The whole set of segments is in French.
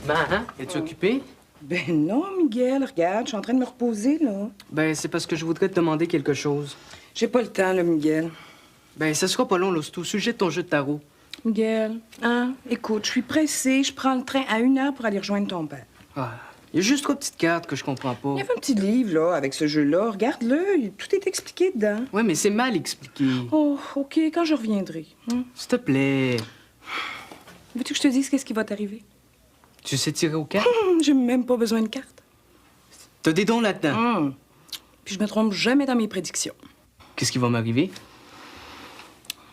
Ben, hein? Es-tu occupé? Ben non, Miguel, regarde, je suis en train de me reposer, là. Ben, c'est parce que je voudrais te demander quelque chose. J'ai pas le temps, là, Miguel. Ben, ça sera pas long, là. C'est au sujet de ton jeu de tarot. Miguel, hein? Écoute, je suis pressée, je prends le train à 1 heure pour aller rejoindre ton père. Ah, il y a juste 3 petites cartes que je comprends pas. Il y avait un petit livre, là, avec ce jeu-là. Regarde-le, tout est expliqué dedans. Ouais, mais c'est mal expliqué. Oh, OK, quand je reviendrai. Hein? S'il te plaît. Veux-tu que je te dise qu'est-ce qui va t'arriver? Tu sais tirer aux cartes? J'ai même pas besoin de carte. T'as des dons là-dedans. Puis je me trompe jamais dans mes prédictions. Qu'est-ce qui va m'arriver?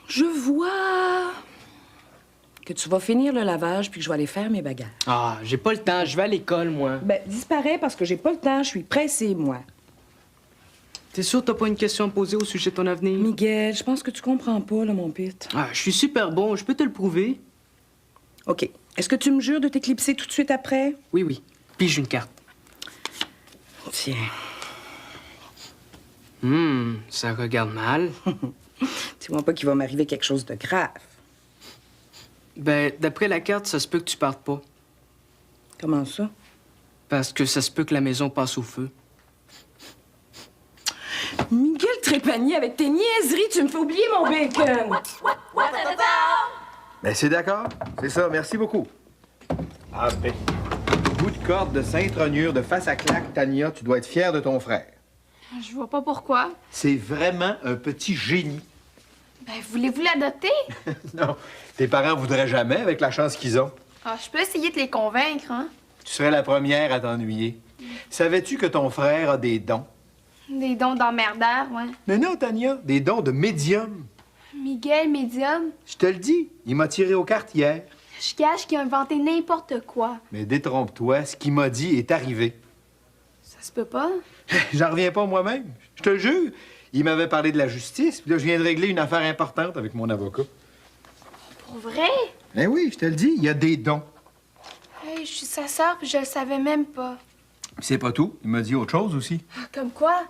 Je vois que tu vas finir le lavage puis que je vais aller faire mes bagages. Ah, j'ai pas le temps. Je vais à l'école, moi. Ben, disparaît parce que j'ai pas le temps, je suis pressée, moi. T'es sûr que t'as pas une question à me poser au sujet de ton avenir? Miguel, je pense que tu comprends pas, là, mon pit. Ah, je suis super bon. Je peux te le prouver. OK. Est-ce que tu me jures de t'éclipser tout de suite après? Oui, oui. Pige une carte. Tiens. Ça regarde mal. Dis-moi pas qu'il va m'arriver quelque chose de grave. Ben, d'après la carte, ça se peut que tu partes pas. Comment ça? Parce que ça se peut que la maison passe au feu. Miguel Trépanier, avec tes niaiseries, tu me fais oublier mon bacon! Ben, c'est d'accord. C'est ça. Merci beaucoup. Ah, ben. Bout de corde de Sainte-Rognure de face à claque, Tania, tu dois être fière de ton frère. Je vois pas pourquoi. C'est vraiment un petit génie. Ben, voulez-vous l'adopter? Non, tes parents voudraient jamais avec la chance qu'ils ont. Ah, je peux essayer de les convaincre, hein? Tu serais la première à t'ennuyer. Savais-tu que ton frère a des dons? Des dons d'emmerdeur, ouais. Mais non, Tania, des dons de médium. Miguel, médium, Je te le dis, il m'a tiré aux cartes hier. je cache qu'il a inventé n'importe quoi. Mais détrompe-toi, ce qu'il m'a dit est arrivé. Ça se peut pas. J'en reviens pas moi-même. Je te le jure. Il m'avait parlé de la justice, puis là, je viens de régler une affaire importante avec mon avocat. Pour vrai? Ben oui, je te le dis, il y a des dons. Hey, je suis sa sœur, puis je le savais même pas. Puis c'est pas tout. Il m'a dit autre chose aussi. Ah, comme quoi?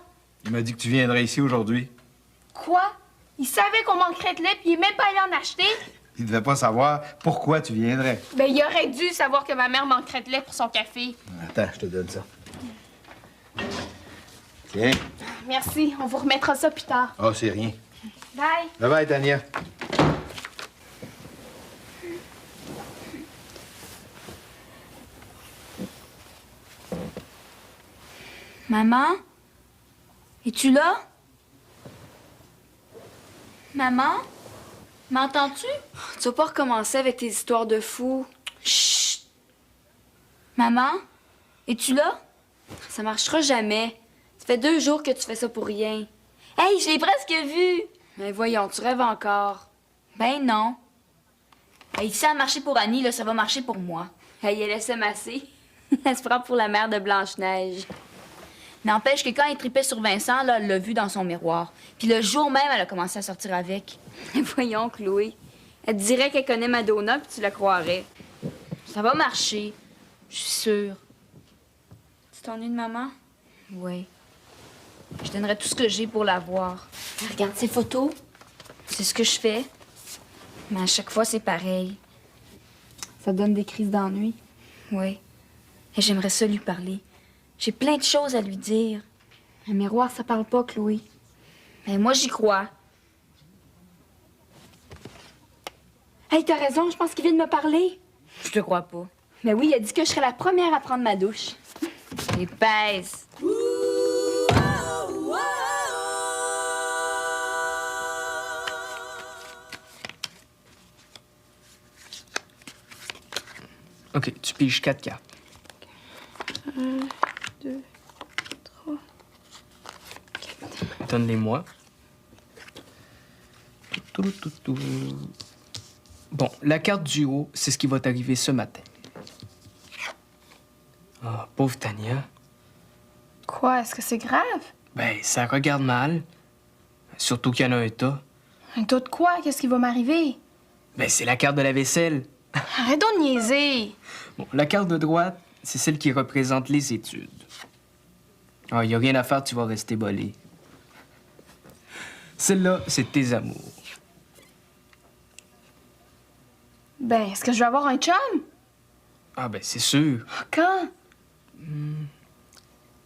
Il m'a dit que tu viendrais ici aujourd'hui. Quoi? Il savait qu'on manquerait de lait, puis il est même pas allé en acheter? Il devait pas savoir pourquoi tu viendrais. Ben, il aurait dû savoir que ma mère manquerait de lait pour son café. Attends, je te donne ça. Tiens. Merci, on vous remettra ça plus tard. Ah, c'est rien. Bye! Bye bye, Tania. Maman? Es-tu là? Maman? M'entends-tu? Tu vas pas recommencer avec tes histoires de fous. Chut! Maman? Es-tu là? Ça marchera jamais. Ça fait 2 jours que tu fais ça pour rien. Hey, je l'ai presque vu! Mais voyons, tu rêves encore. Ben non. Hey, si ça a marché pour Annie, là, ça va marcher pour moi. Hey, elle laissait masser. Elle se prend pour la mère de Blanche-Neige. N'empêche que quand elle tripait sur Vincent, là, elle l'a vu dans son miroir. Puis le jour même, elle a commencé à sortir avec. Voyons, Chloé. Elle te dirait qu'elle connaît Madonna, puis tu la croirais. Ça va marcher. Je suis sûre. Tu t'ennuies de maman? Oui. Je donnerais tout ce que j'ai pour la voir. Regarde ces photos. C'est ce que je fais. Mais à chaque fois, c'est pareil. Ça donne des crises d'ennui. Oui. Et j'aimerais ça lui parler. J'ai plein de choses à lui dire. Un miroir, ça parle pas, Chloé. Mais moi, j'y crois. Hey, t'as raison, je pense qu'il vient de me parler. Je te crois pas. Mais oui, il a dit que je serais la première à prendre ma douche. Épaisse. OK, tu piges 4 cartes. 1, 2, 3. Donne-les-moi. Bon, la carte du haut, c'est ce qui va t'arriver ce matin. Ah, pauvre Tania. Quoi? Est-ce que c'est grave? Ben, ça regarde mal. Surtout qu'il y en a un tas. Un tas de quoi? Qu'est-ce qui va m'arriver? Ben, c'est la carte de la vaisselle. Arrête donc de niaiser! Bon, la carte de droite, c'est celle qui représente les études. Ah, y a rien à faire, tu vas rester bolé. Celle-là, c'est tes amours. Ben, est-ce que je vais avoir un chum? Ah, ben, c'est sûr. Quand?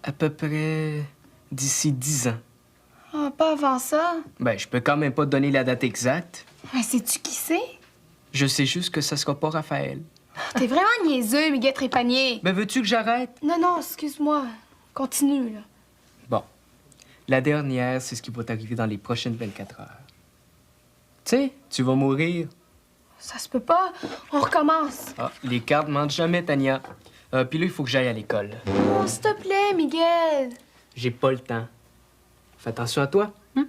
À peu près d'ici 10 ans. Ah, pas avant ça. Ben, je peux quand même pas te donner la date exacte. Mais sais-tu qui c'est? Je sais juste que ça sera pas Raphaël. T'es vraiment niaiseux, Miguel Trépanier. Ben, veux-tu que j'arrête? Non, non, excuse-moi. Continue, là. Bon. La dernière, c'est ce qui va t'arriver dans les prochaines 24 heures. Tu sais, tu vas mourir. Ça se peut pas. On recommence. Ah, les cartes mentent jamais, Tania. Puis là, il faut que j'aille à l'école. Oh, s'il te plaît, Miguel. J'ai pas le temps. Fais attention à toi. Aïe,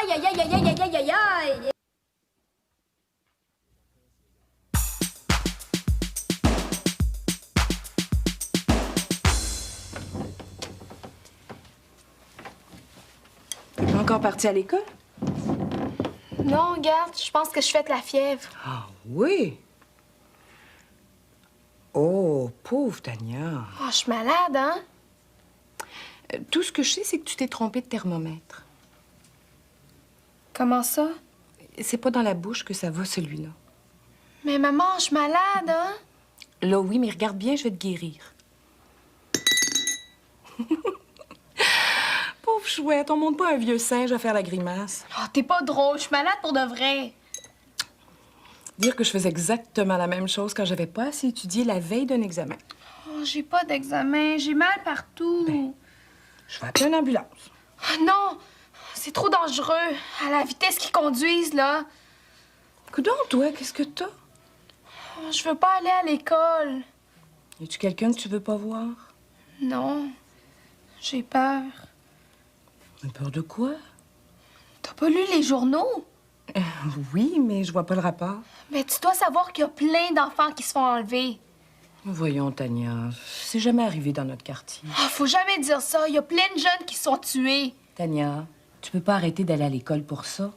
aïe, aïe, aïe, aïe, aïe, aïe, aïe! T'es pas encore parti à l'école? Non, regarde, je pense que je fête la fièvre. Ah oui? Oh, pauvre Tania. Oh, je suis malade, hein? Tout ce que je sais, c'est que tu t'es trompée de thermomètre. Comment ça? C'est pas dans la bouche que ça va, celui-là. Mais maman, je suis malade, hein? Là, oui, mais regarde bien, je vais te guérir. Pauvre chouette, on monte pas un vieux singe à faire la grimace. Oh, t'es pas drôle, je suis malade pour de vrai. Dire que je faisais exactement la même chose quand j'avais pas assez étudié la veille d'un examen. Oh, j'ai pas d'examen, j'ai mal partout. Je vais appeler une ambulance. Oh, non, c'est trop dangereux. À la vitesse qu'ils conduisent, là. Coudonc, toi, qu'est-ce que t'as? Oh, je veux pas aller à l'école. Y a-tu quelqu'un que tu veux pas voir? Non, j'ai peur. Peur de quoi? T'as pas lu les journaux? Oui, mais je vois pas le rapport. Mais tu dois savoir qu'il y a plein d'enfants qui se font enlever. Voyons, Tania, c'est jamais arrivé dans notre quartier. Ah, faut jamais dire ça. Il y a plein de jeunes qui se sont tués. Tania, tu peux pas arrêter d'aller à l'école pour ça.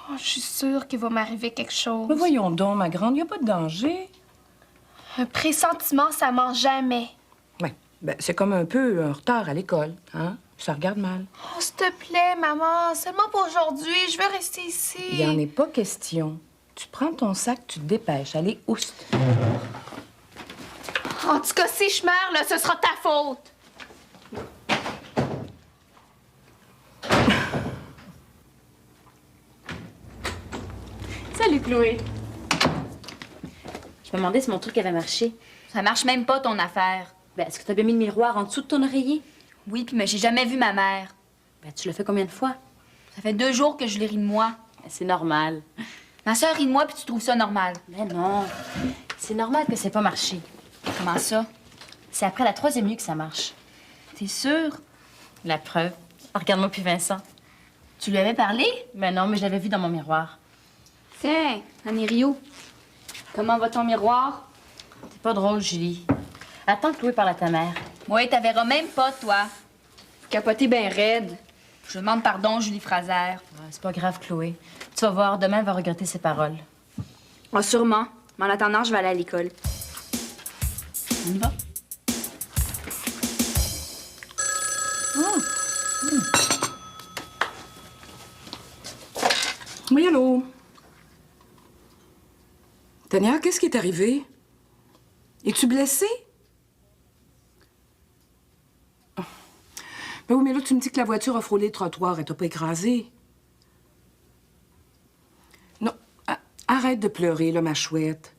Oh, je suis sûre qu'il va m'arriver quelque chose. Mais voyons donc, ma grande, y a pas de danger. Un pressentiment, ça ment jamais. Ouais, ben, c'est comme un peu un retard à l'école, hein? Ça regarde mal. Oh, s'il te plaît, maman. Seulement pour aujourd'hui. Je veux rester ici. Il en est pas question. Tu prends ton sac, tu te dépêches. Allez, oust. En tout cas, si je meurs, là, ce sera ta faute. Salut, Chloé. Je me demandais si mon truc avait marché. Ça marche même pas, ton affaire. Ben, est-ce que tu as bien mis le miroir en dessous de ton oreiller? Oui, puis mais j'ai jamais vu ma mère. Ben, tu l'as fait combien de fois? Ça fait 2 jours que je l'ai ri de moi. Ben, c'est normal. Ma sœur rit de moi, puis tu trouves ça normal. Mais non. C'est normal que ça ait pas marché. Comment ça? C'est après la 3e nuit que ça marche. T'es sûre? La preuve. Regarde-moi puis Vincent. Tu lui avais parlé? Ben non, mais je l'avais vu dans mon miroir. Tiens, Annie Rio. Comment va ton miroir? C'est pas drôle, Julie. Attends que Chloé parle à ta mère. Ouais, t'as verras même pas, toi. Vous capotez bien raide. Je demande pardon, Julie Fraser. Ah, c'est pas grave, Chloé. Tu vas voir, demain, elle va regretter ses paroles. Oh, sûrement. Mais en attendant, je vais aller à l'école. On y va? Oui, allô? Tania, qu'est-ce qui est arrivé? Es-tu blessée? Oh. Ben oui, mais là, tu me dis que la voiture a frôlé le trottoir et t'a pas écrasé. Non, arrête de pleurer, là, ma chouette.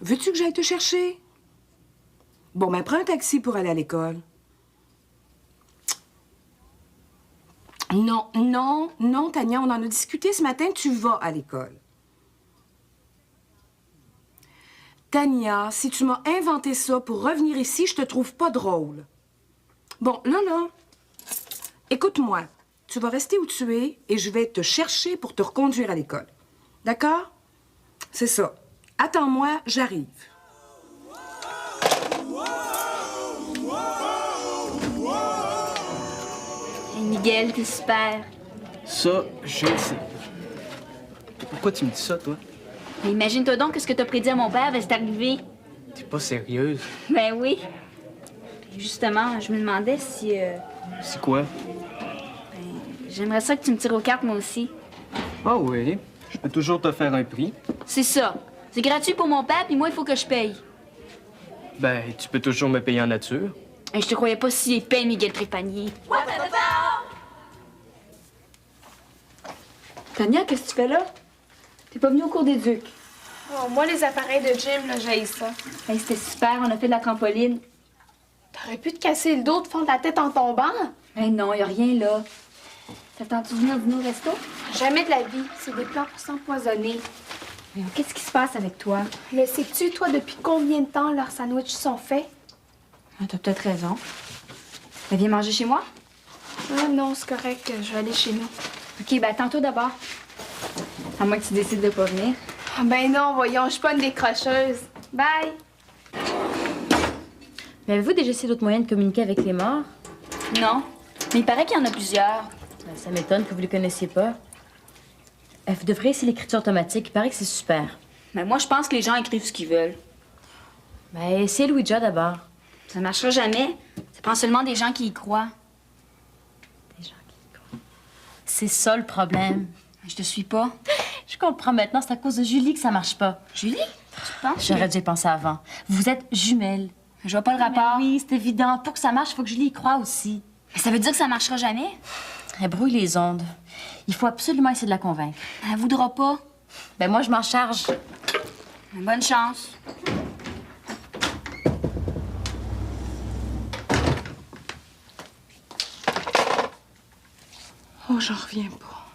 Veux-tu que j'aille te chercher? Bon, ben, prends un taxi pour aller à l'école. Non, non, non, Tania, on en a discuté ce matin, tu vas à l'école. Tania, si tu m'as inventé ça pour revenir ici, je te trouve pas drôle. Bon, là, écoute-moi. Tu vas rester où tu es et je vais te chercher pour te reconduire à l'école. D'accord? C'est ça. Attends-moi, j'arrive. Hey, Miguel, t'es super. Ça, je le sais. Pourquoi tu me dis ça, toi? Mais imagine-toi donc que ce que t'as prédit à mon père va s'arriver. T'es pas sérieuse. Ben oui. Et justement, je me demandais si... C'est quoi? J'aimerais ça que tu me tires aux cartes, moi aussi. Ah oui, je peux toujours te faire un prix. C'est ça. C'est gratuit pour mon père, puis moi, il faut que je paye. Ben, tu peux toujours me payer en nature. Et je te croyais pas si épais, Miguel Trépanier. Tania, qu'est-ce que tu fais là? T'es pas venue au cours d'éduc. Oh, moi, les appareils de gym, là, j'haïs ça. Hey, c'était super, on a fait de la trampoline. T'aurais pu te casser le dos, te fendre la tête en tombant. Hey, non, y a rien là. T'attends-tu de venir dîner au resto? Jamais de la vie. C'est des plans pour s'empoisonner. Mais qu'est-ce qui se passe avec toi? Le sais-tu, toi, depuis combien de temps leurs sandwichs sont faits? Ah, t'as peut-être raison. Ben, viens manger chez moi? Ah non, c'est correct. Je vais aller chez nous. OK, ben attends-toi d'abord. À moins que tu décides de pas venir. Ah ben non, voyons, je suis pas une décrocheuse. Bye! Mais avez-vous déjà essayé d'autres moyens de communiquer avec les morts? Non. Mais il paraît qu'il y en a plusieurs. Ben, ça m'étonne que vous les connaissiez pas. Vous devriez essayer l'écriture automatique. Il paraît que c'est super. Mais moi, je pense que les gens écrivent ce qu'ils veulent. Ben, essayez Louisa d'abord. Ça marchera jamais. Ça prend seulement des gens qui y croient. Des gens qui y croient. C'est ça le problème. Je te suis pas. Je comprends maintenant, c'est à cause de Julie que ça marche pas. Julie, tu penses? J'aurais dû y penser avant. Vous êtes jumelles. Je vois pas le rapport. Mais oui, c'est évident. Pour que ça marche, il faut que Julie y croie aussi. Mais ça veut dire que ça marchera jamais? Elle brouille les ondes. Il faut absolument essayer de la convaincre. Elle voudra pas. Ben moi, je m'en charge. Bonne chance. Oh, j'en reviens pas.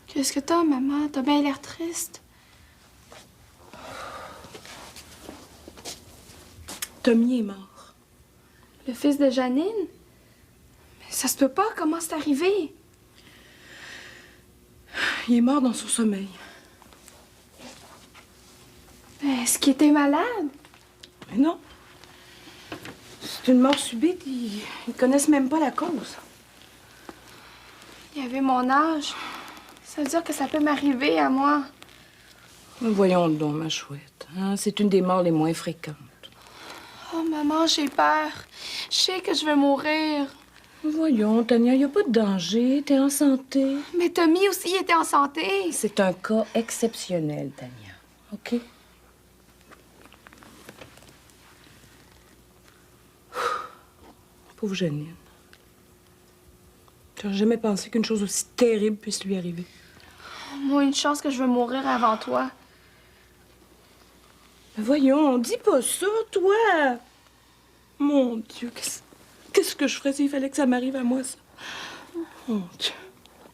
Qu'est-ce que t'as, maman? T'as bien l'air triste. Tommy est mort. Le fils de Janine? Mais ça se peut pas. Comment c'est arrivé? Il est mort dans son sommeil. Est-ce qu'il était malade? Mais non. C'est une mort subite. Ils connaissent même pas la cause. Il avait mon âge. Ça veut dire que ça peut m'arriver à moi. Mais voyons donc, ma chouette. Hein? C'est une des morts les moins fréquentes. Oh, maman, j'ai peur. Je sais que je vais mourir. Voyons, Tania, y a pas de danger. T'es en santé. Mais Tommy aussi était en santé. C'est un cas exceptionnel, Tania. OK? Pauvre Janine. J'aurais jamais pensé qu'une chose aussi terrible puisse lui arriver. Moi, une chance que je vais mourir avant toi. Mais voyons, dis pas ça, toi! Mon Dieu, qu'est-ce que je ferais s'il fallait que ça m'arrive à moi, ça? Mon Dieu.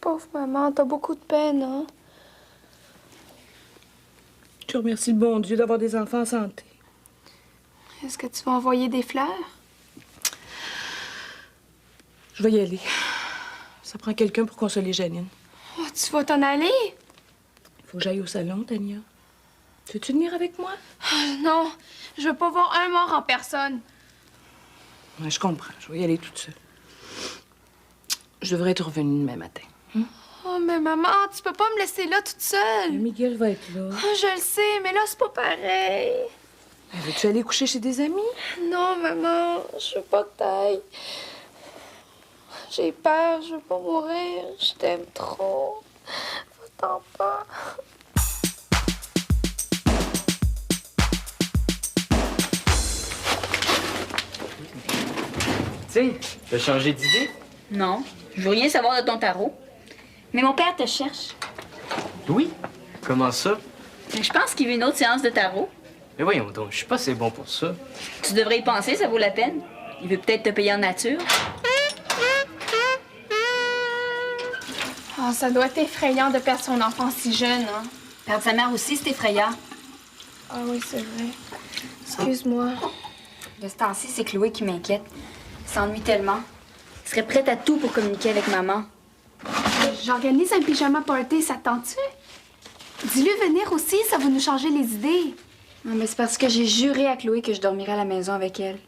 Pauvre maman, t'as beaucoup de peine, hein? Je remercie le bon Dieu d'avoir des enfants en santé. Est-ce que tu vas envoyer des fleurs? Je vais y aller. Ça prend quelqu'un pour consoler Janine. Oh, tu vas t'en aller? Faut que j'aille au salon, Tania. Veux-tu venir avec moi? Non, je veux pas voir un mort en personne. Ouais, je comprends. Je vais y aller toute seule. Je devrais être revenue demain matin. Oh, mais maman, tu peux pas me laisser là toute seule. Miguel va être là. Oh, je le sais, mais là, c'est pas pareil. Veux-tu aller coucher chez des amis? Non, maman, je veux pas que t'ailles. J'ai peur, je veux pas mourir. Je t'aime trop. Va-t'en pas. Tiens, t'as changé d'idée? Non, je veux rien savoir de ton tarot. Mais mon père te cherche. Oui? Comment ça? Mais je pense qu'il veut une autre séance de tarot. Mais voyons donc, je suis pas assez bon pour ça. Tu devrais y penser, ça vaut la peine. Il veut peut-être te payer en nature. Oh, ça doit être effrayant de perdre son enfant si jeune, hein? Perdre sa mère aussi, c'est effrayant. Ah oui, c'est vrai. Excuse-moi. De ce temps-ci, c'est Chloé qui m'inquiète. Elle s'ennuie tellement. Elle serait prête à tout pour communiquer avec maman. J'organise un pyjama party, ça te tente-tu? Dis-lui venir aussi, ça va nous changer les idées. Non, mais c'est parce que j'ai juré à Chloé que je dormirais à la maison avec elle.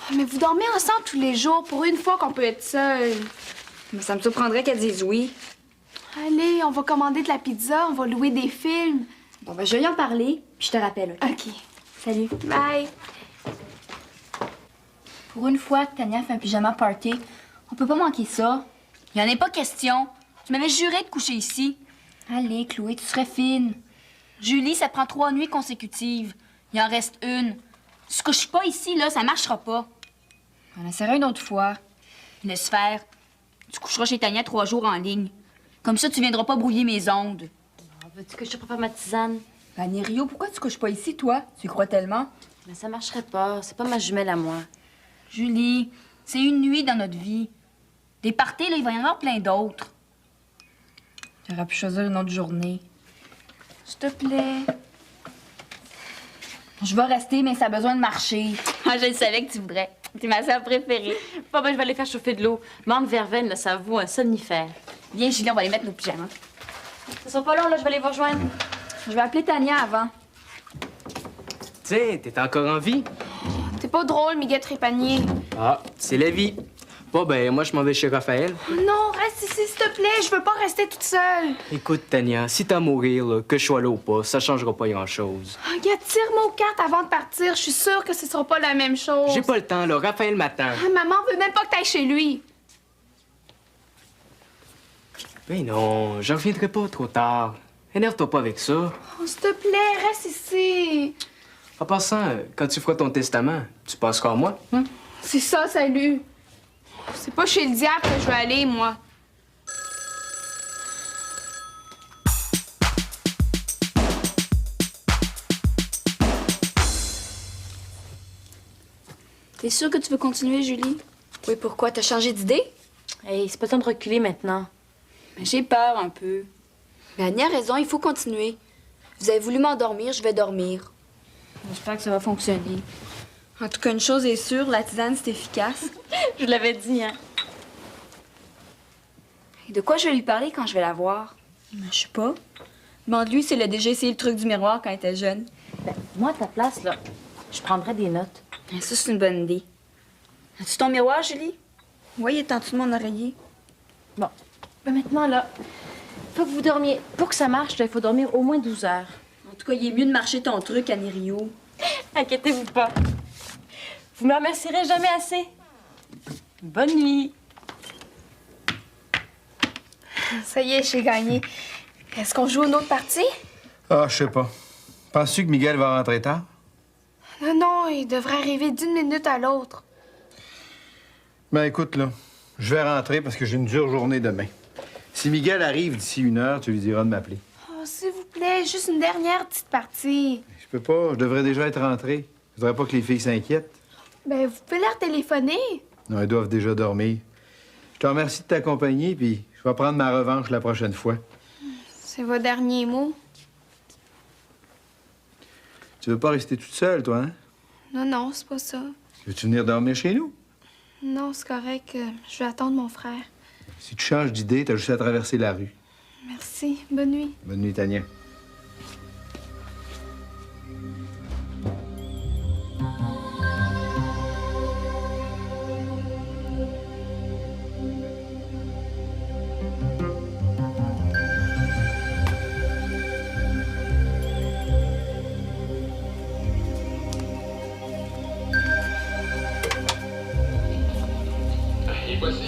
Oh, mais vous dormez ensemble tous les jours pour une fois qu'on peut être seul. Mais ça me surprendrait qu'elle dise oui. Allez, on va commander de la pizza, on va louer des films. Bon, ben, je vais y en parler, puis je te rappelle, OK? OK. Salut. Bye. Pour une fois que Tania fait un pyjama party, on peut pas manquer ça. Il y en a pas question. Tu m'avais juré de coucher ici. Allez, Chloé, tu serais fine. Julie, ça prend 3 nuits consécutives. Il en reste une. Si tu couches pas ici, là, ça marchera pas. On essaiera une autre fois. Laisse faire. Tu coucheras chez Tania 3 jours en ligne. Comme ça, tu viendras pas brouiller mes ondes. Veux-tu que je te prépare ma tisane? Fanny Rio, pourquoi tu couches pas ici, toi? Tu y crois tellement? Mais ça marcherait pas. C'est pas ma jumelle à moi. Julie, c'est une nuit dans notre vie. Des parties, là, il va y en avoir plein d'autres. Tu aurais pu choisir une autre journée. S'il te plaît. Je vais rester, mais ça a besoin de marcher. Ah, je le savais que tu voudrais. T'es ma sœur préférée. Bon, ben, je vais aller faire chauffer de l'eau. Manque verveine, là, ça vaut un somnifère. Viens, Julie, on va aller mettre nos pyjamas. Ça sera pas long, là, je vais aller vous rejoindre. Je vais appeler Tania avant. Tu sais, t'es encore en vie. T'es pas drôle, Miguel Trépanier. Ah, c'est la vie. Bon, ben, moi, je m'en vais chez Raphaël. Non, reste ici, s'il te plaît. Je veux pas rester toute seule. Écoute, Tania, si t'as à mourir, là, que je sois là ou pas, ça changera pas grand-chose. Regarde, tire-moi aux cartes avant de partir. Je suis sûre que ce sera pas la même chose. J'ai pas le temps, là. Raphaël m'attend. Ah, maman veut même pas que t'ailles chez lui. Ben non, je reviendrai pas trop tard. Énerve-toi pas avec ça. Oh, s'il te plaît, reste ici. En passant, quand tu feras ton testament, tu passeras à moi, hein? C'est ça, salut. C'est pas chez le diable que je veux aller, moi. T'es sûre que tu veux continuer, Julie? Oui, pourquoi? T'as changé d'idée? Hey, c'est pas temps de reculer maintenant. Mais j'ai peur un peu. Mais Annie a raison, il faut continuer. Vous avez voulu m'endormir, je vais dormir. J'espère que ça va fonctionner. En tout cas, une chose est sûre, la tisane, c'est efficace. Je l'avais dit, hein. Et de quoi je vais lui parler quand je vais la voir? Je sais pas. Demande-lui s'il a déjà essayé le truc du miroir quand elle était jeune. Ben, moi, à ta place, là, je prendrais des notes. Ça, c'est une bonne idée. As-tu ton miroir, Julie? Oui, il est en dessous de mon oreiller. Bon. Ben, maintenant, là, faut que vous dormiez. Pour que ça marche, là, il faut dormir au moins 12 heures. En tout cas, il est mieux de marcher ton truc, Annie Rio. Inquiétez-vous pas. Vous me remercierez jamais assez. Bonne nuit. Ça y est, j'ai gagné. Est-ce qu'on joue une autre partie? Ah, je sais pas. Penses-tu que Miguel va rentrer tard? Non, non, il devrait arriver d'une minute à l'autre. Ben écoute, là, je vais rentrer parce que j'ai une dure journée demain. Si Miguel arrive d'ici 1 heure, tu lui diras de m'appeler. Oh, s'il vous plaît, juste une dernière petite partie. Je peux pas, je devrais déjà être rentré. Je voudrais pas que les filles s'inquiètent. Ben, vous pouvez leur téléphoner. Non, elles doivent déjà dormir. Je te remercie de t'accompagner, puis je vais prendre ma revanche la prochaine fois. C'est vos derniers mots. Tu veux pas rester toute seule, toi, hein? Non, non, c'est pas ça. Veux-tu venir dormir chez nous? Non, c'est correct. Je vais attendre mon frère. Si tu changes d'idée, t'as juste à traverser la rue. Merci. Bonne nuit. Bonne nuit, Tania. Et voici,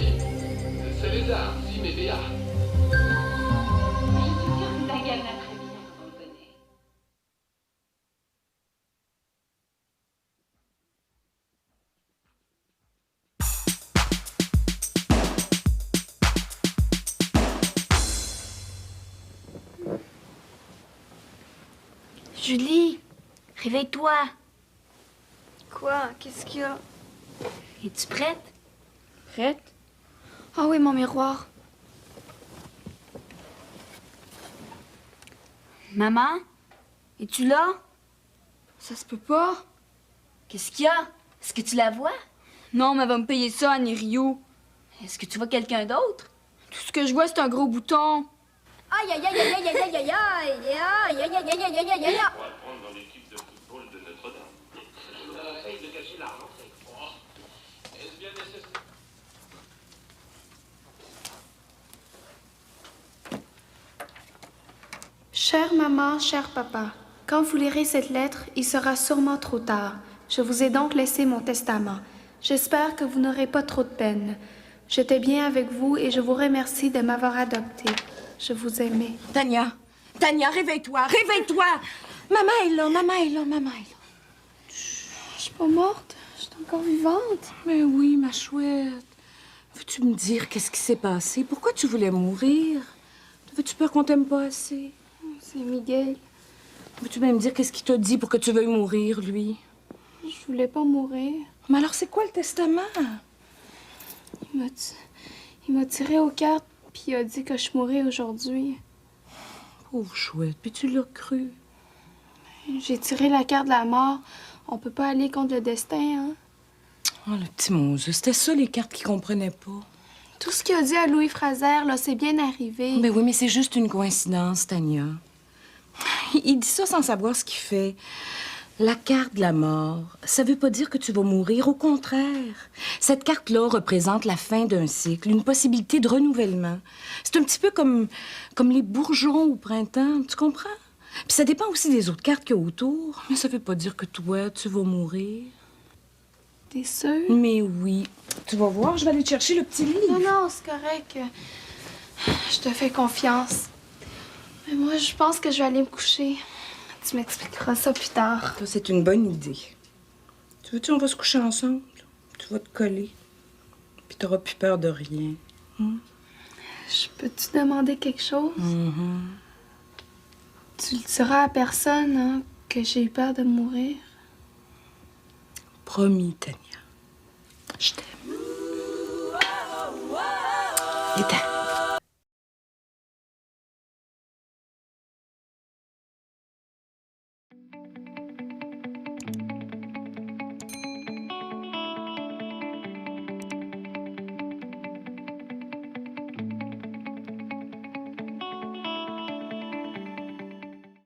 c'est Lézard, Sim et Béa. Julie, réveille-toi. Quoi? Qu'est-ce qu'il y a? Es-tu prête? Prête? Ah oui, mon miroir. Maman, es-tu là? Ça se peut pas. Qu'est-ce qu'il y a? Est-ce que tu la vois? Non, mais elle va me payer ça, Annie Rio. Est-ce que tu vois quelqu'un d'autre? Tout ce que je vois, c'est un gros bouton. Aïe, aïe, aïe, aïe, aïe, aïe, aïe, aïe, aïe, aïe, aïe, aïe, aïe, aïe, aïe, aïe, aïe. On va le prendre dans l'équipe de football de Notre-Dame. Essaye de cacher la rentrée. Oh. Est-ce bien nécessaire? Chère maman, cher papa, quand vous lirez cette lettre, il sera sûrement trop tard. Je vous ai donc laissé mon testament. J'espère que vous n'aurez pas trop de peine. J'étais bien avec vous et je vous remercie de m'avoir adopté. Je vous aimais. Tania, Tania, réveille-toi, réveille-toi! Maman est là, maman est là, maman est là. Je suis pas morte. Je suis encore vivante. Mais oui, ma chouette. Veux-tu me dire qu'est-ce qui s'est passé? Pourquoi tu voulais mourir? Veux-tu peur qu'on t'aime pas assez? C'est Miguel. Veux-tu bien me dire qu'est-ce qu'il t'a dit pour que tu veuilles mourir, lui? Je voulais pas mourir. Mais alors, c'est quoi le testament? Il m'a tiré aux cartes, puis il a dit que je mourrais aujourd'hui. Pauvre chouette, puis tu l'as cru. J'ai tiré la carte de la mort. On peut pas aller contre le destin, hein? Oh, le petit Moses, c'était ça les cartes qu'il comprenait pas. Tout ce qu'il a dit à Louis Fraser, là, c'est bien arrivé. Ben oui, mais c'est juste une coïncidence, Tania. Il dit ça sans savoir ce qu'il fait. La carte de la mort, ça veut pas dire que tu vas mourir, au contraire. Cette carte-là représente la fin d'un cycle, une possibilité de renouvellement. C'est un petit peu comme les bourgeons au printemps, tu comprends? Puis ça dépend aussi des autres cartes qu'il y a autour. Mais ça veut pas dire que toi, tu vas mourir. T'es sûre? Mais oui. Tu vas voir, je vais aller te chercher le petit livre. Non, c'est correct. Je te fais confiance. Mais moi, je pense que je vais aller me coucher. Tu m'expliqueras ça plus tard. Ça, c'est une bonne idée. Tu veux-tu, on va se coucher ensemble? Tu vas te coller. Puis t'auras plus peur de rien. Je peux-tu demander quelque chose? Tu le diras à personne, hein, que j'ai eu peur de mourir? Promis, Tania. Je t'aime. Éteins.